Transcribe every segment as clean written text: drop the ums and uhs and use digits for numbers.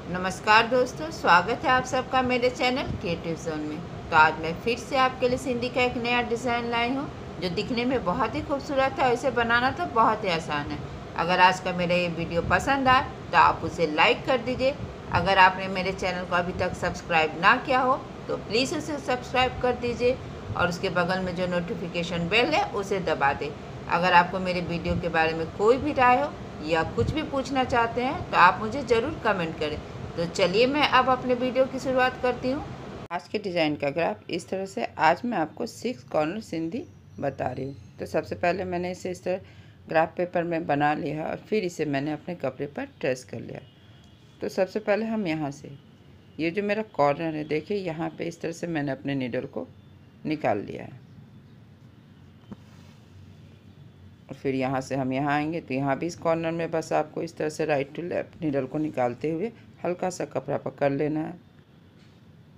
नमस्कार दोस्तों, स्वागत है आप सबका मेरे चैनल क्रिएटिव जोन में। तो आज मैं फिर से आपके लिए सिंधी का एक नया डिज़ाइन लाई हूँ जो दिखने में बहुत ही खूबसूरत है और इसे बनाना तो बहुत ही आसान है। अगर आज का मेरा ये वीडियो पसंद आए तो आप उसे लाइक कर दीजिए। अगर आपने मेरे चैनल को अभी तक सब्सक्राइब ना किया हो तो प्लीज़ उसे सब्सक्राइब कर दीजिए और उसके बगल में जो नोटिफिकेशन बेल है उसे दबा दें। अगर आपको मेरे वीडियो के बारे में कोई भी राय हो या कुछ भी पूछना चाहते हैं तो आप मुझे ज़रूर कमेंट करें। तो चलिए मैं अब अपने वीडियो की शुरुआत करती हूँ। आज के डिज़ाइन का ग्राफ इस तरह से आज मैं आपको 6 कॉर्नर सिंधी बता रही हूँ। तो सबसे पहले मैंने इसे इस तरह ग्राफ पेपर में बना लिया और फिर इसे मैंने अपने कपड़े पर ट्रेस कर लिया। तो सबसे पहले हम यहाँ से ये जो मेरा कॉर्नर है, देखिए यहाँ पे इस तरह से मैंने अपने नीडल को निकाल लिया है। और फिर यहाँ से हम यहाँ आएंगे तो यहाँ भी इस कॉर्नर में बस आपको इस तरह से राइट टू लेफ्ट नीडल को निकालते हुए हल्का सा कपड़ा पकड़ लेना है।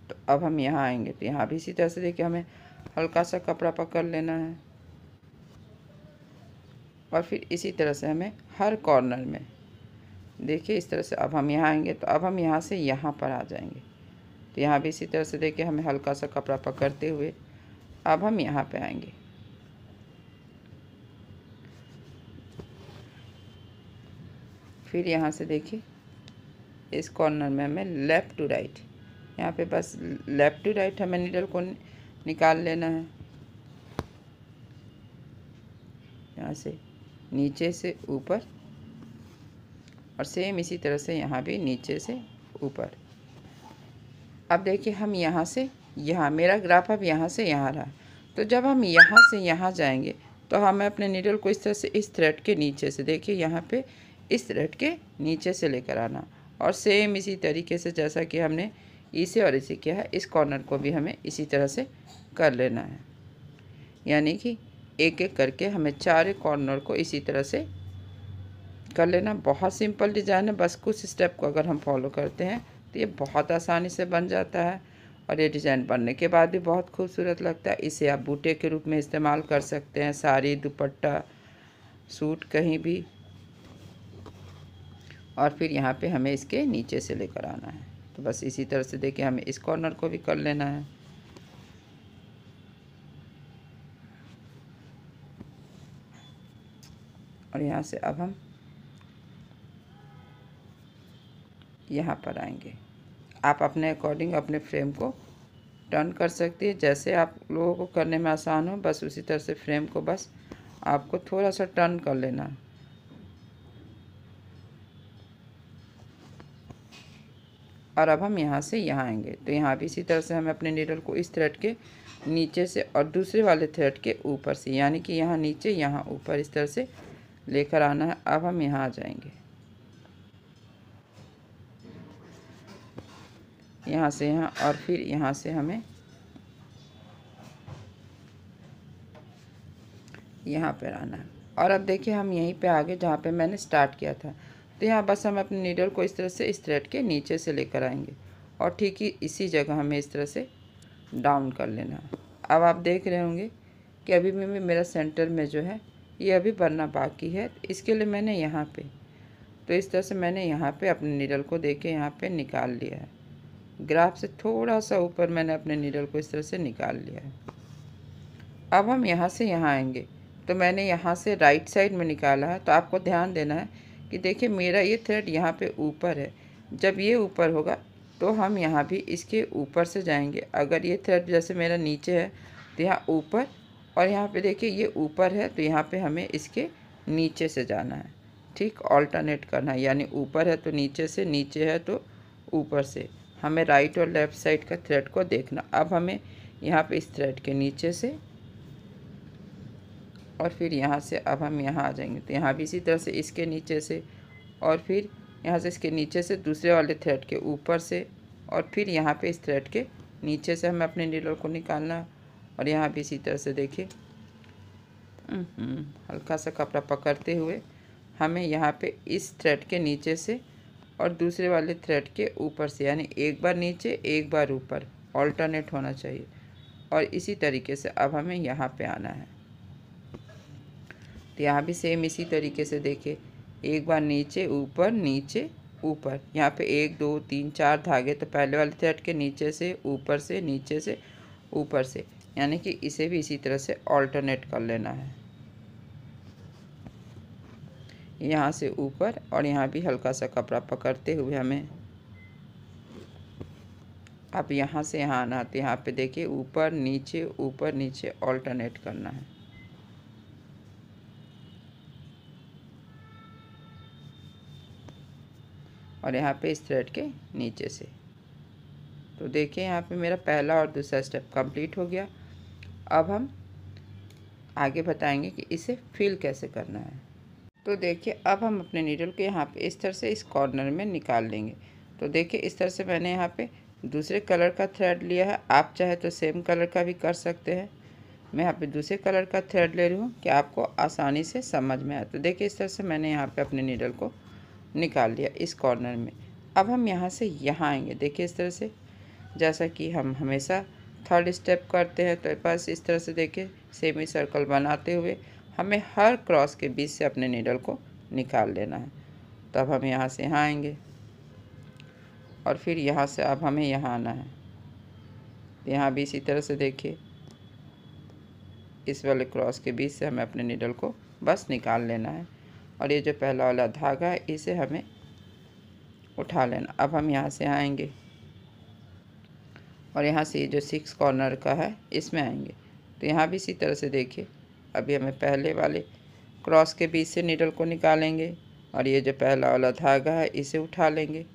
तो अब हम यहाँ आएंगे तो यहाँ भी इसी तरह से देखिए हमें हल्का सा कपड़ा पकड़ लेना है और फिर इसी तरह से हमें हर कॉर्नर में देखिए इस तरह से। अब हम यहाँ आएंगे तो अब हम यहाँ से यहाँ पर आ जाएंगे तो यहाँ भी इसी तरह से देखिए हमें हल्का सा कपड़ा पकड़ते हुए अब हम यहाँ पे आएंगे। फिर यहाँ से देखिए इस कॉर्नर में हमें लेफ़्ट टू राइट, यहाँ पे बस लेफ़्ट टू राइट हमें नीडल को निकाल लेना है। यहाँ से नीचे से ऊपर और सेम इसी तरह से यहाँ भी नीचे से ऊपर। अब देखिए हम यहाँ से यहाँ, मेरा ग्राफ अब यहाँ से यहाँ रहा। तो जब हम यहाँ से यहाँ जाएंगे तो हमें अपने नीडल को इस तरह से इस थ्रेड के नीचे से देखिए यहाँ पे इस थ्रेड के नीचे से लेकर आना और सेम इसी तरीके से जैसा कि हमने इसे और इसे किया है इस कॉर्नर को भी हमें इसी तरह से कर लेना है। यानी कि एक एक करके हमें चारों कॉर्नर को इसी तरह से कर लेना। बहुत सिंपल डिज़ाइन है, बस कुछ स्टेप को अगर हम फॉलो करते हैं तो ये बहुत आसानी से बन जाता है और ये डिज़ाइन बनने के बाद भी बहुत खूबसूरत लगता है। इसे आप बूटे के रूप में इस्तेमाल कर सकते हैं, साड़ी, दुपट्टा, सूट, कहीं भी। और फिर यहाँ पे हमें इसके नीचे से लेकर आना है। तो बस इसी तरह से देखिए हमें इस कॉर्नर को भी कर लेना है। और यहाँ से अब हम यहाँ पर आएंगे। आप अपने अकॉर्डिंग अपने फ्रेम को टर्न कर सकते हैं, जैसे आप लोगों को करने में आसान हो, बस उसी तरह से फ्रेम को बस आपको थोड़ा सा टर्न कर लेना है। और अब हम यहाँ से यहाँ आएंगे तो यहाँ भी इसी तरह से हमें अपने नीडल को इस थ्रेड के नीचे से और दूसरे वाले थ्रेड के ऊपर से, यानी कि यहाँ नीचे यहाँ ऊपर इस तरह से लेकर आना है। अब हम यहाँ आ जाएंगे, यहाँ से यहाँ और फिर यहाँ से हमें यहाँ पर आना है। और अब देखिए हम यहीं पे आगे जहाँ पे मैंने स्टार्ट किया था तो यहाँ बस हम अपने नीडल को इस तरह से इस थ्रेड के नीचे से लेकर आएंगे और ठीक ही इसी जगह हमें इस तरह से डाउन कर लेना है। अब आप देख रहे होंगे कि अभी भी मेरा सेंटर में जो है ये अभी बनना बाकी है। इसके लिए मैंने यहाँ पे तो इस तरह से मैंने यहाँ पे अपने नीडल को देके यहाँ पे निकाल लिया है। ग्राफ से थोड़ा सा ऊपर मैंने अपने नीडल को इस तरह से निकाल लिया है। अब हम यहाँ से यहाँ आएंगे तो मैंने यहाँ से राइट साइड में निकाला है। तो आपको ध्यान देना है कि देखिए मेरा ये थ्रेड यहाँ पे ऊपर है, जब ये ऊपर होगा तो हम यहाँ भी इसके ऊपर से जाएंगे। अगर ये थ्रेड जैसे मेरा नीचे है तो यहाँ ऊपर, और यहाँ पे देखिए ये ऊपर है तो यहाँ पे हमें इसके नीचे से जाना है। ठीक ऑल्टरनेट करना है, यानी ऊपर है तो नीचे से, नीचे है तो ऊपर से। हमें राइट और लेफ़्ट साइड का थ्रेड को देखना। अब हमें यहाँ पे इस थ्रेड के नीचे से और फिर यहाँ से अब हम यहाँ आ जाएंगे तो यहाँ भी इसी तरह से इसके नीचे से और फिर यहाँ से इसके नीचे से दूसरे वाले थ्रेड के ऊपर से और फिर यहाँ पे इस थ्रेड के नीचे से हमें अपने नीडल को निकालना। और यहाँ भी इसी तरह से देखिए हल्का सा कपड़ा पकड़ते हुए हमें यहाँ पे इस थ्रेड के नीचे से और दूसरे वाले थ्रेड के ऊपर से, यानी एक बार नीचे एक बार ऊपर, ऑल्टरनेट होना चाहिए। और इसी तरीके से अब हमें यहाँ पे आना है। तो यहाँ भी सेम इसी तरीके से देखिए, एक बार नीचे ऊपर नीचे ऊपर, यहाँ पे 1 2 3 4 धागे, तो पहले वाले थ्रेड के नीचे से ऊपर से, नीचे से ऊपर से, यानी कि इसे भी इसी तरह से ऑल्टरनेट कर लेना है। यहाँ से ऊपर और यहाँ भी हल्का सा कपड़ा पकड़ते हुए हमें अब यहाँ से यहाँ आना, तो यहाँ पे देखिए ऊपर नीचे ऑल्टरनेट करना है। और यहाँ पे इस थ्रेड के नीचे से, तो देखिए यहाँ पे मेरा पहला और दूसरा स्टेप कंप्लीट हो गया। अब हम आगे बताएंगे कि इसे फिल कैसे करना है। तो देखिए अब हम अपने नीडल को यहाँ पे इस तरह से इस कॉर्नर में निकाल लेंगे। तो देखिए इस तरह से मैंने यहाँ पे दूसरे कलर का थ्रेड लिया है, आप चाहे तो सेम कलर का भी कर सकते हैं। मैं यहाँ पे दूसरे कलर का थ्रेड ले रही हूँ कि आपको आसानी से समझ में आए। तो देखिए इस तरह से मैंने यहाँ पे अपने नीडल को निकाल लिया इस कॉर्नर में। अब हम यहाँ से यहाँ आएंगे, देखिए इस तरह से, जैसा कि हम हमेशा थर्ड स्टेप करते हैं। तो बस इस तरह से देखिए सेमी सर्कल बनाते हुए हमें हर क्रॉस के बीच से अपने नीडल को निकाल लेना है। तब हम यहाँ से यहाँ आएंगे और फिर यहाँ से अब हमें यहाँ आना है। यहाँ भी इसी तरह से देखिए इस वाले क्रॉस के बीच से हमें अपने नीडल को बस निकाल लेना है। और ये जो पहला वाला धागा है इसे हमें उठा लेना। अब हम यहाँ से आएंगे और यहाँ से ये जो 6 कॉर्नर का है इसमें आएंगे। तो यहाँ भी इसी तरह से देखिए अभी हमें पहले वाले क्रॉस के बीच से नीडल को निकालेंगे और ये जो पहला वाला धागा है इसे उठा लेंगे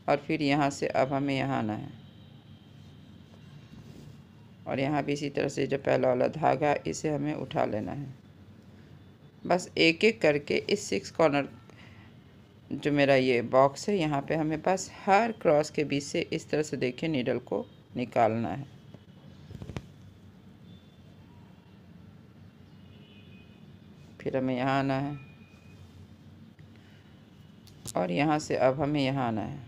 और फिर यहाँ से अब हमें यहाँ आना है और यहाँ भी इसी तरह से जो पहला वाला धागा है इसे हमें उठा लेना है। बस एक एक करके इस 6 कॉर्नर जो मेरा ये बॉक्स है यहाँ पे हमें बस हर क्रॉस के बीच से इस तरह से देखिए नीडल को निकालना है। फिर हमें यहाँ आना है और यहाँ से अब हमें यहाँ आना है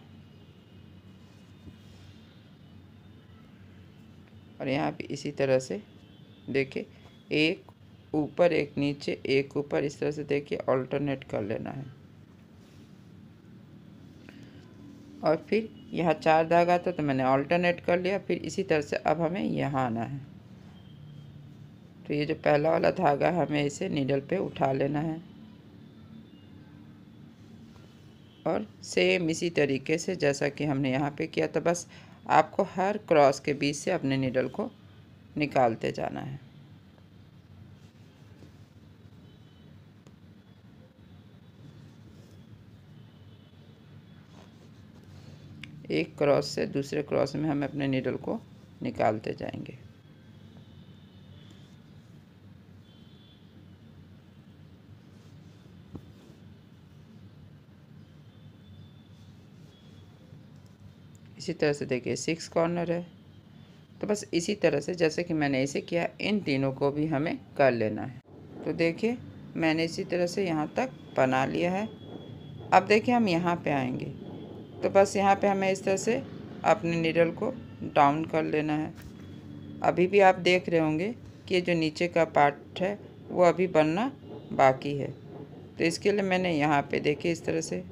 और यहाँ भी इसी तरह से देखिए एक ऊपर एक नीचे एक ऊपर, इस तरह से देखिए ऑल्टरनेट कर लेना है। और फिर यहाँ 4 धागा था तो मैंने ऑल्टरनेट कर लिया। फिर इसी तरह से अब हमें यहाँ आना है। तो ये जो पहला वाला धागा है हमें इसे नीडल पे उठा लेना है और सेम इसी तरीके से जैसा कि हमने यहाँ पे किया था, बस आपको हर क्रॉस के बीच से अपने नीडल को निकालते जाना है। एक क्रॉस से दूसरे क्रॉस में हम अपने नीडल को निकालते जाएंगे। इसी तरह से देखिए 6 कॉर्नर है। तो बस इसी तरह से जैसे कि मैंने इसे किया इन तीनों को भी हमें कर लेना है। तो देखिए मैंने इसी तरह से यहाँ तक बना लिया है। अब देखिए हम यहाँ पे आएंगे तो बस यहाँ पे हमें इस तरह से अपने नीडल को डाउन कर लेना है। अभी भी आप देख रहे होंगे कि ये जो नीचे का पार्ट है वो अभी बनना बाकी है। तो इसके लिए मैंने यहाँ पे देखिए इस तरह से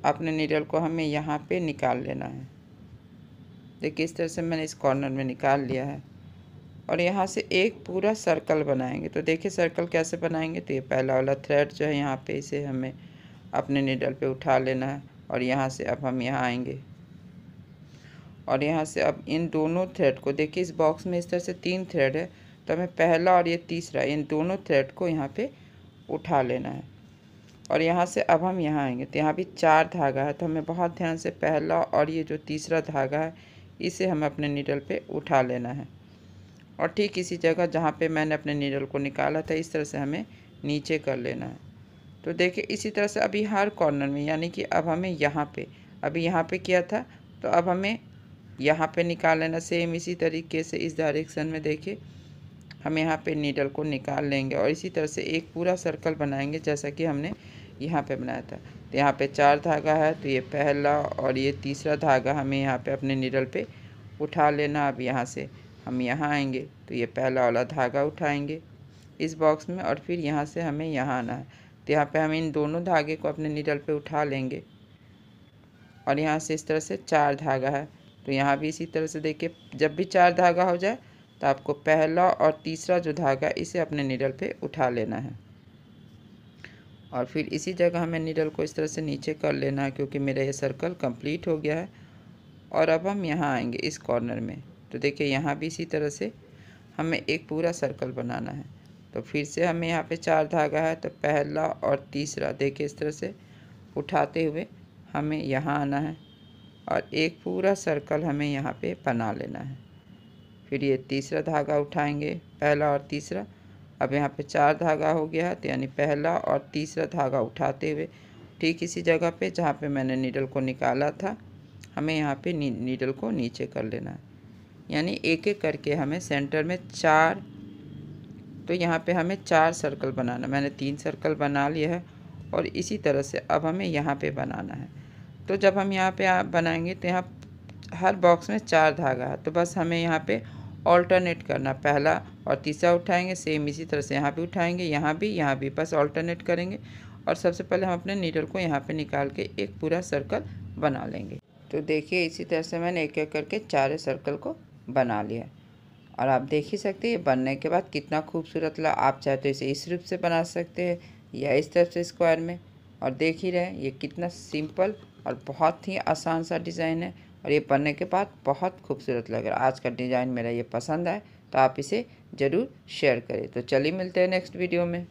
अपने नीडल को हमें यहाँ पे निकाल लेना है। देखिए इस तरह से मैंने इस कॉर्नर में निकाल लिया है और यहाँ से एक पूरा सर्कल बनाएंगे। तो देखिए सर्कल कैसे बनाएंगे, तो ये पहला वाला थ्रेड जो है यहाँ पे इसे हमें अपने नीडल पे उठा लेना है और यहाँ से अब हम यहाँ आएंगे और यहाँ से अब इन दोनों थ्रेड को देखिए इस बॉक्स में इस तरह से 3 थ्रेड है, तो हमें पहला और ये तीसरा इन दोनों थ्रेड को यहाँ पे उठा लेना है और यहाँ से अब हम यहाँ आएंगे। तो यहाँ भी 4 धागा है, तो हमें बहुत ध्यान से पहला और ये जो तीसरा धागा है इसे हम अपने नीडल पे उठा लेना है और ठीक इसी जगह जहाँ पे मैंने अपने नीडल को निकाला था इस तरह से हमें नीचे कर लेना है। तो देखिए इसी तरह से अभी हर कॉर्नर में, यानी कि अब हमें यहाँ पे, अभी यहाँ पे किया था तो अब हमें यहाँ पे निकाल लेना। सेम इसी तरीके से इस डायरेक्शन में देखिए हम यहाँ पे नीडल को निकाल लेंगे और इसी तरह से एक पूरा सर्कल बनाएंगे जैसा कि हमने यहाँ पे बनाया था। तो यहाँ पे 4 धागा है, तो ये पहला और ये तीसरा धागा हमें यहाँ पे अपने नीडल पे उठा लेना। अब यहाँ से हम यहाँ आएंगे तो ये पहला वाला धागा उठाएंगे इस बॉक्स में और फिर यहाँ से हमें यहाँ आना है। तो यहाँ पे हम इन दोनों धागे को अपने नीडल पे उठा लेंगे और यहाँ से इस तरह से 4 धागा है, तो यहाँ भी इसी तरह से देखिए, जब भी 4 धागा हो जाए तो आपको पहला और तीसरा जो धागा इसे अपने नीडल पे उठा लेना है और फिर इसी जगह हमें नीडल को इस तरह से नीचे कर लेना है, क्योंकि मेरा ये सर्कल कंप्लीट हो गया है। और अब हम यहाँ आएंगे इस कॉर्नर में, तो देखिए यहाँ भी इसी तरह से हमें एक पूरा सर्कल बनाना है। तो फिर से हमें यहाँ पे 4 धागा है, तो पहला और तीसरा देखिए इस तरह से उठाते हुए हमें यहाँ आना है और एक पूरा सर्कल हमें यहाँ पे बना लेना है। फिर ये तीसरा धागा उठाएंगे, पहला और तीसरा। अब यहाँ पे 4 धागा हो गया है, तो यानी पहला और तीसरा धागा उठाते हुए ठीक इसी जगह पे जहाँ पे मैंने नीडल को निकाला था, हमें यहाँ पे नीडल को नीचे कर लेना है। यानी एक एक करके हमें सेंटर में 4, तो यहाँ पे हमें 4 सर्कल बनाना। मैंने 3 सर्कल बना लिया है और इसी तरह से अब हमें यहाँ पे बनाना है। तो जब हम यहाँ पे बनाएंगे तो यहाँ हर बॉक्स में 4 धागा है, तो बस हमें यहाँ पे ऑल्टरनेट करना, पहला और तीसरा उठाएंगे, सेम इसी तरह से यहाँ भी उठाएंगे, यहाँ भी, बस ऑल्टरनेट करेंगे। और सबसे पहले हम अपने नीडल को यहाँ पे निकाल के एक पूरा सर्कल बना लेंगे। तो देखिए इसी तरह से मैंने एक एक करके 4 सर्कल को बना लिया और आप देख ही सकते हैं ये बनने के बाद कितना खूबसूरत लगा। आप चाहे तो इसे इस रूप से बना सकते हैं या इस तरफ से स्क्वायर में। और देख ही रहे ये कितना सिंपल और बहुत ही आसान सा डिज़ाइन है और ये बनने के बाद बहुत खूबसूरत लग रहा है। आज का डिज़ाइन मेरा ये पसंद आए तो आप इसे ज़रूर शेयर करें। तो चलिए मिलते हैं नेक्स्ट वीडियो में।